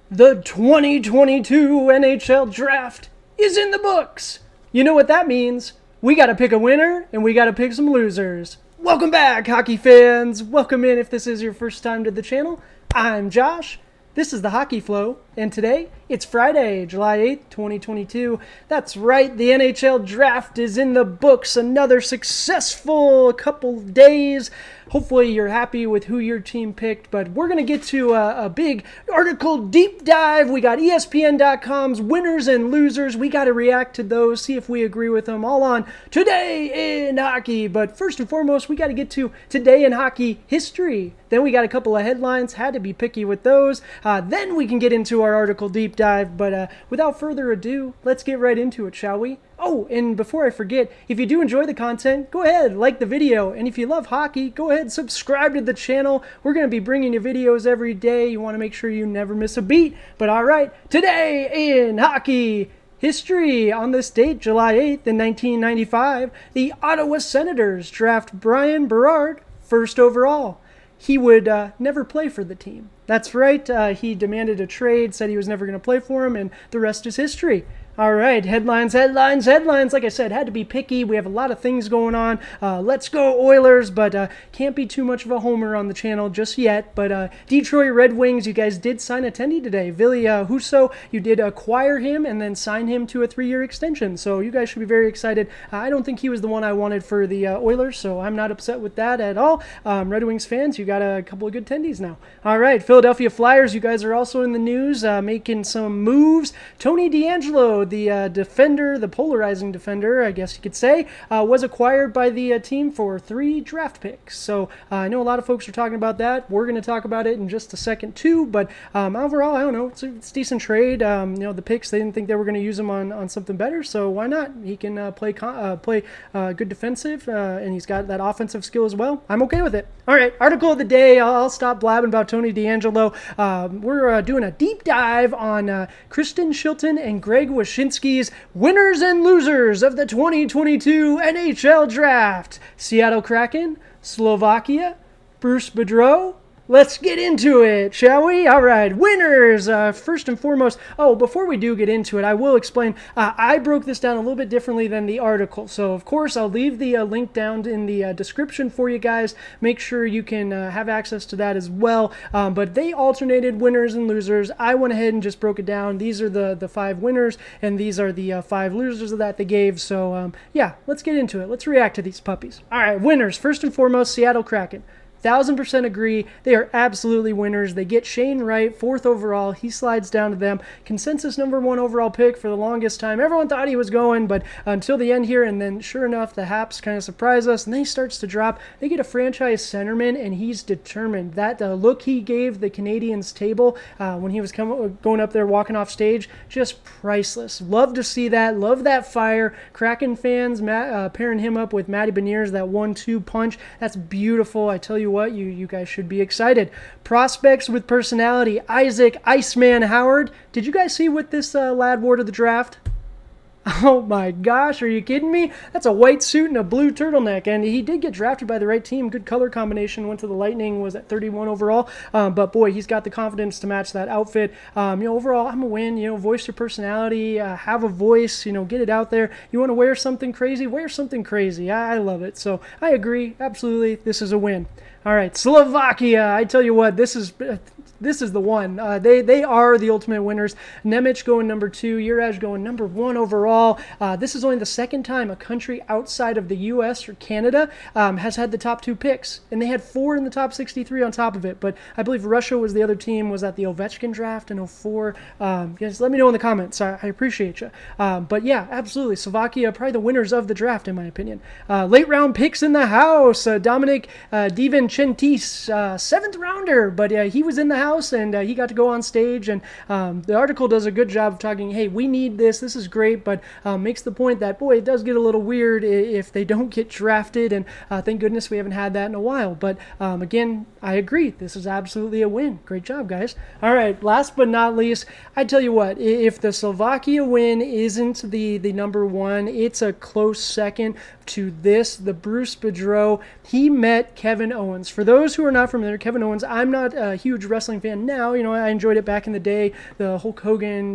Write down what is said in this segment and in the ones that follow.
The 2022 NHL Draft is in the books. You know what that means. We got to pick a winner and we got to pick some losers. Welcome back, hockey fans. Welcome in if this is your first time to the channel. I'm Josh. This is the Hockey Flow, and today it's Friday, July 8th, 2022. That's right, the NHL Draft is in the books. Another successful couple days. Hopefully you're happy with who your team picked, but we're going to get to a big article deep dive. We got ESPN.com's winners and losers. We got to react to those, see if we agree with them, all on Today in Hockey. But first and foremost, we got to get to Today in Hockey history. Then we got a couple of headlines, had to be picky with those. Then we can get into our article deep dive, but without further ado, let's get right into it, shall we? Oh, and before I forget, if you do enjoy the content, go ahead, like the video. And if you love hockey, go ahead, subscribe to the channel. We're going to be bringing you videos every day. You want to make sure you never miss a beat. But all right, Today in Hockey history. On this date, July 8th in 1995, the Ottawa Senators draft Brian Berard first overall. He would never play for the team. That's right, he demanded a trade, said he was never going to play for him, and the rest is history. All right, headlines. Like I said, had to be picky. We have a lot of things going on. Let's go Oilers, but can't be too much of a homer on the channel just yet. But Detroit Red Wings, you guys did sign attendee today. Ville Husso, you did acquire him and then sign him to a 3-year extension. So you guys should be very excited. I don't think he was the one I wanted for the Oilers, so I'm not upset with that at all. Red Wings fans, you got a couple of good attendees now. All right, Philadelphia Flyers, you guys are also in the news, making some moves. Tony DeAngelo, the defender, the polarizing defender, I guess you could say, was acquired by the team for 3 draft picks. So I know a lot of folks are talking about that. We're going to talk about it in just a second too, but overall, I don't know, it's a decent trade. The picks, they didn't think they were going to use him on something better, so why not? He can play good defensive, and he's got that offensive skill as well. I'm okay with it. All right, article of the day. I'll stop blabbing about Tony DeAngelo. We're doing a deep dive on Kristen, Shilton, and Greg Wyshnski's winners and losers of the 2022 NHL Draft. Seattle Kraken, Slovakia, Bruce Boudreau. Let's get into it, shall we? All right, winners. First and foremost, before we do get into it, I will explain. I broke this down a little bit differently than the article. So, of course, I'll leave the link down in the description for you guys. Make sure you can have access to that as well. But they alternated winners and losers. I went ahead and just broke it down. These are the 5 winners, and these are the 5 losers of that they gave. So, yeah, let's get into it. Let's react to these puppies. All right, winners. First and foremost, Seattle Kraken. 1000% agree. They are absolutely winners. They get Shane Wright, 4th overall. He slides down to them. Consensus number 1 overall pick for the longest time. Everyone thought he was going, but until the end here, and then sure enough, the Haps kind of surprise us, and then he starts to drop. They get a franchise centerman, and he's determined. That look he gave the Canadiens table when he was going up there, walking off stage, just priceless. Love to see that. Love that fire. Kraken fans pairing him up with Matty Beniers, that 1-2 punch. That's beautiful. I tell you what, you guys should be excited. Prospects with personality. Isaac Iceman Howard. Did you guys see what this lad wore to the draft? Oh my gosh, are you kidding me? That's a white suit and a blue turtleneck, and he did get drafted by the right team. Good color combination. Went to the Lightning, was at 31 overall. But boy, he's got the confidence to match that outfit. Overall, I'm a win. Voice your personality, have a voice. Get it out there. You want to wear something crazy? Wear something crazy. I love it. So I agree. Absolutely, this is a win. All right, Slovakia. I tell you what, this is the one. They are the ultimate winners. Nemec going number 2, Juraj going number 1 overall. This is only the second time a country outside of the U.S. or Canada has had the top 2 picks, and they had 4 in the top 63 on top of it. But I believe Russia was the other team, was at the Ovechkin draft in 04. Guys, let me know in the comments. I appreciate you. But yeah, absolutely. Slovakia, probably the winners of the draft, in my opinion. Late round picks in the house. Dominic DiVincentis, 7th rounder, but he was in the house, and he got to go on stage, and the article does a good job of talking, hey, we need this is great, but makes the point that, boy, it does get a little weird if they don't get drafted, and thank goodness we haven't had that in a while. But again, I agree, this is absolutely a win. Great job, guys. All right, last but not least, I tell you what, if the Slovakia win isn't the number 1, it's a close second to this, the Bruce Boudreau. He met Kevin Owens. For those who are not familiar, Kevin Owens, I'm not a huge wrestling wrestling fan now. I enjoyed it back in the day, the Hulk Hogan,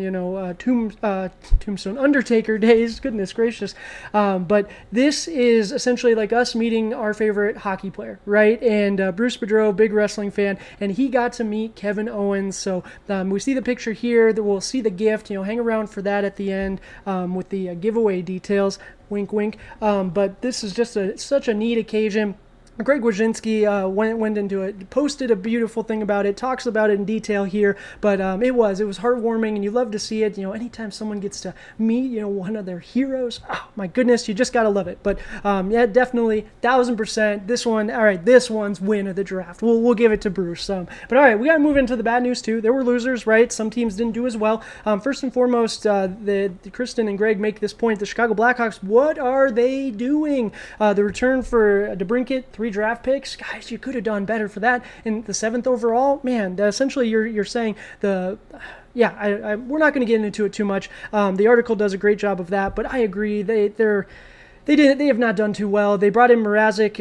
Tombstone Undertaker days. Goodness gracious. But this is essentially like us meeting our favorite hockey player, right? And Bruce Boudreau, big wrestling fan, and he got to meet Kevin Owens. So we see the picture here. That we'll see the gift. Hang around for that at the end with the giveaway details. Wink, wink. But this is just such a neat occasion. Greg Wyshnski went into it, posted a beautiful thing about it, talks about it in detail here, but it was heartwarming, and you love to see it. Anytime someone gets to meet, one of their heroes, oh my goodness, you just gotta love it. But yeah, definitely 1000%. This one, all right, this one's win of the draft. We'll give it to Bruce. But all right, we gotta move into the bad news too. There were losers, right? Some teams didn't do as well. First and foremost, the Kristen and Greg make this point. The Chicago Blackhawks, what are they doing? The return for DeBrincat, 3 draft picks, guys, you could have done better for that. In the 7th overall, man, essentially you're saying we're not going to get into it too much. The article does a great job of that, but I agree they have not done too well. They brought in Mrazek,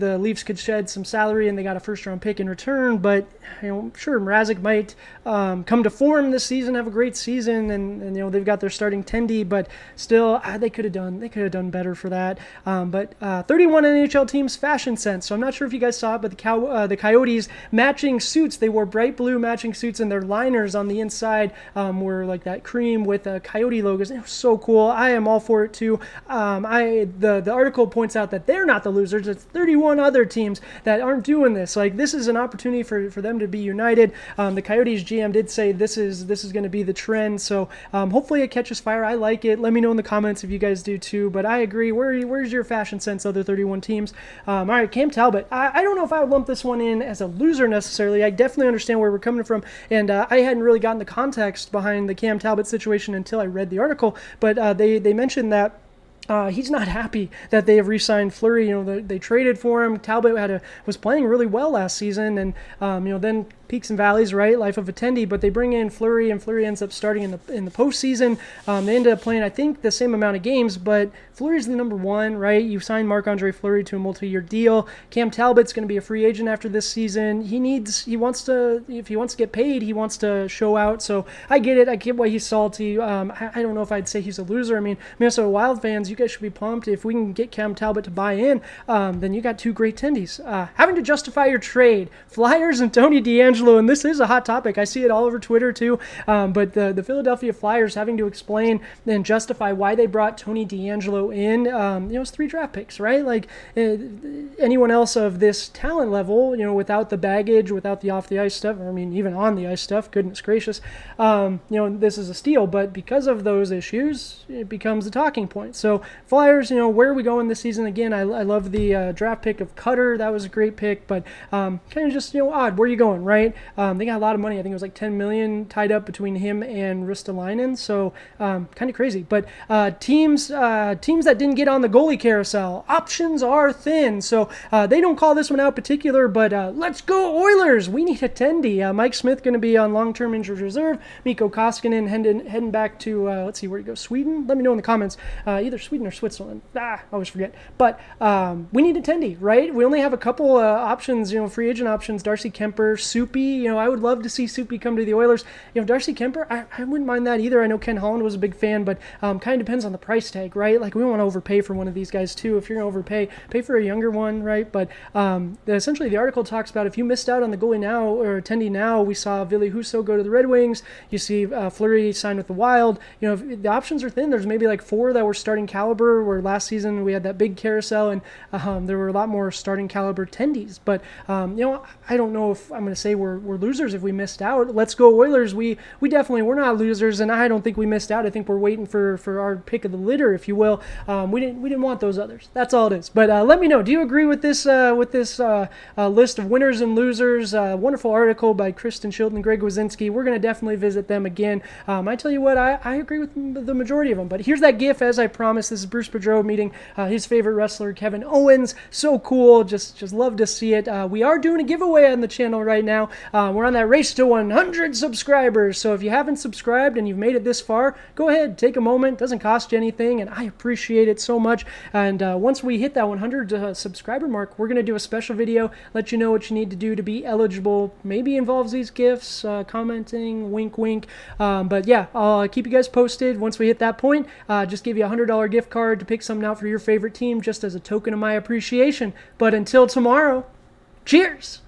the Leafs could shed some salary and they got a first-round pick in return, but sure, Mrazek might come to form this season, have a great season, and they've got their starting Tendy, but still they could have done better for that. But 31 NHL teams fashion sense. So I'm not sure if you guys saw it, but the Coyotes matching suits. They wore bright blue matching suits, and their liners on the inside were like that cream with Coyote logos. It was so cool. I am all for it too. The article points out that they're not the losers. It's 31 other teams that aren't doing this. Like, this is an opportunity for them to be united. The Coyotes GM did say this is going to be the trend. So hopefully it catches fire. I like it. Let me know in the comments if you guys do too. But I agree. Where's your fashion sense, other 31 teams? All right, Cam Talbot. I don't know if I would lump this one in as a loser necessarily. I definitely understand where we're coming from. And I hadn't really gotten the context behind the Cam Talbot situation until I read the article. But they mentioned that he's not happy that they have re-signed Fleury. They traded for him. Talbot was playing really well last season, and then peaks and valleys, right? Life of a Tendy, but they bring in Fleury, and Fleury ends up starting in the postseason. They ended up playing, I think, the same amount of games, but Fleury's the number one, right? You signed Marc-Andre Fleury to a multi-year deal. Cam Talbot's going to be a free agent after this season. If he wants to get paid, he wants to show out. So I get it. I get why he's salty. I don't know if I'd say he's a loser. I mean, Minnesota Wild fans, you guys should be pumped. If we can get Cam Talbot to buy in, then you got 2 great Tendys. Having to justify your trade, Flyers and Tony DeAngelo, and this is a hot topic. I see it all over Twitter too. But the Philadelphia Flyers having to explain and justify why they brought Tony DeAngelo in. It's 3 draft picks, right? Like anyone else of this talent level, without the baggage, without the off the ice stuff, I mean, even on the ice stuff, goodness gracious, this is a steal. But because of those issues, it becomes a talking point. So Flyers, where are we going this season? Again, I love the draft pick of Cutter. That was a great pick, but kind of just, odd. Where are you going, right? They got a lot of money. I think it was like $10 million tied up between him and Ristolainen. So kind of crazy. But teams that didn't get on the goalie carousel, options are thin. So they don't call this one out particular, but let's go Oilers. We need a Tendy. Mike Smith going to be on long-term injured reserve. Mikko Koskinen heading back to, let's see, where he goes, Sweden? Let me know in the comments. Either Sweden or Switzerland. I always forget. But we need a Tendy, right? We only have a couple options, free agent options. Darcy Kemper, Soupy. I would love to see Soupy come to the Oilers. Darcy Kemper, I wouldn't mind that either. I know Ken Holland was a big fan, but kind of depends on the price tag, right? Like, we don't want to overpay for one of these guys too. If you're going to overpay, pay for a younger one, right? But essentially the article talks about if you missed out on the goalie now or Tendy now, we saw Ville Husso go to the Red Wings. You see Fleury sign with the Wild. If the options are thin. There's maybe like 4 that were starting caliber, where last season we had that big carousel, and there were a lot more starting caliber Tendys. But I don't know if I'm going to say we're losers if we missed out. Let's go Oilers. We definitely, we're not losers, and I don't think we missed out. I think we're waiting for our pick of the litter, if you will. We didn't want those others. That's all it is. But let me know. Do you agree with this list of winners and losers? Wonderful article by Kristen, Shilton, and Greg Wyshnski. We're going to definitely visit them again. I tell you what, I agree with the majority of them. But here's that GIF, as I promised. This is Bruce Boudreau meeting his favorite wrestler, Kevin Owens. So cool. Just love to see it. We are doing a giveaway on the channel right now. We're on that race to 100 subscribers. So if you haven't subscribed and you've made it this far, go ahead, take a moment. It doesn't cost you anything, and I appreciate it so much. And once we hit that 100 subscriber mark, we're going to do a special video, let you know what you need to do to be eligible. Maybe involves these gifts, commenting, wink, wink. But yeah, I'll keep you guys posted. Once we hit that point, just give you a $100 gift card to pick something out for your favorite team, just as a token of my appreciation. But until tomorrow, cheers!